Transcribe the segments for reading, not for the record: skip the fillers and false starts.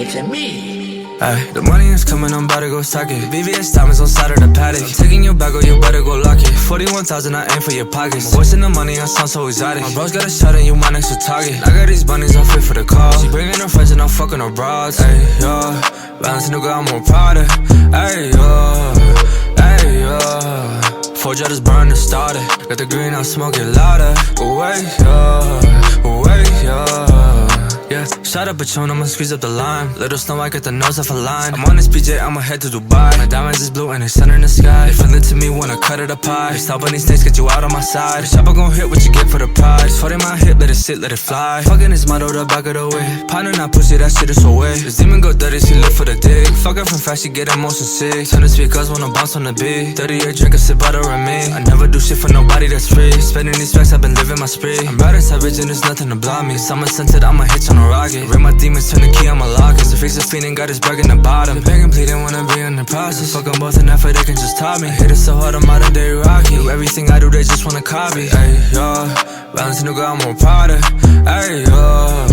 It's a me. Ay, the money is coming, I'm about to go stack it. VVS diamonds on side of the paddock. I'm taking you back, or you better go lock it. 41,000, I aim for your pockets. My voice and the money, I sound so exotic. My bros got a shot and you my next to target. I got these bunnies, I'm fit for the call. She bringing her friends and I'm fucking her broads. Ay, yo, balance nigga, I'm more prouder. Ay, yo, ay, yo. Four jutters burn the starter. Got the green, I'll smoke it louder. Wait, yo. Yeah, shot up Patron, I'ma squeeze up the lime. Little Snow White, got the nose off a line. I'm on this PJ, I'ma head to Dubai. My diamonds is blue and they sun in the sky. They feelin' to me, wanna cut it apart. They stop on these snakes, get you out on my side. The shopper gon' hit what you get for the prize. 40 my hip, let it sit, let it fly. Fucking this model, the back of the way. Partner not pussy, that shit is so way. This demon go dirty, she live for the dick. Fuck her from fast, she get motion sick. Turn the speakers, wanna bounce on the beat. 38 drink, a sip out of me. I never do shit for nobody that's free. Spending these racks, I've been living my spree. I'm bad and savage and there's nothing to block me. Summer scented, I'ma hit on a rocket. Ring my demons, turn the key, I'ma lock it. The face of fiend and got his bag in the bottom. The begging, pleading, wanna be in the process. Fuck them both and effort, they can just top me. Hit it so hard, I'm modern day Rocky. Do everything I do, they just wanna copy. Ay, yo, balance nigga, I'm more prouder. Ay, yo.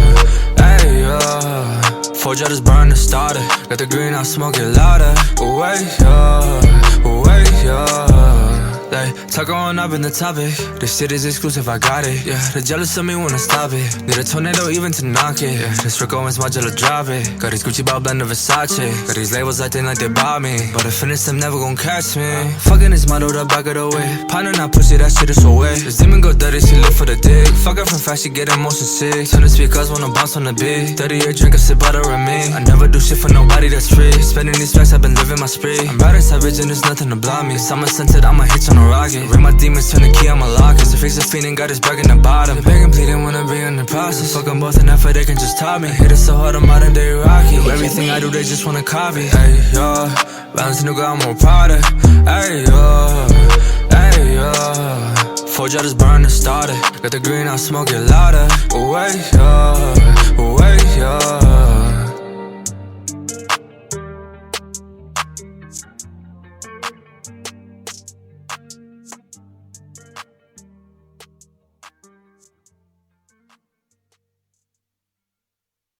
Four jutters burn the starter. Got the green, I'll smoke it louder. Wait, yo. Like, talk on up in the topic. This shit is exclusive, I got it. Yeah, the jealous of me wanna stop it. Need a tornado even to knock it. Yeah, this Rico and Smudgella drop it. Got these Gucci ball blend of Versace. Got these labels acting like they bought me. But I finish them, never gon' catch me. Fucking this model, the back of the way. Partner not pussy, that shit is so way. This demon go dirty, she live for the dick. Fuck her from fast, she get motion sick. Turn the speakers, wanna bounce on the beat. 38 drink, a sip out of me. I never do shit for nobody that's free. Spending these racks, I've been living my spree. I'm bad and savage and there's nothing to block me. Summer scented, I'ma hit on a rocket. Ring my demons, turn the key, I'ma lock it. The face of fiend and got his bag in the bottom. The begging, pleading, wanna be in the process. Fuck them both and effort, they can just top me. Hit it so hard, I'm modern day Rocky. Do everything I do, they just wanna copy. Ay, yo, balance nigga, I'm more prouder. Ay, yo. Four jutters burn the starter. Got the green, I'll smoke it louder. Wait, yo.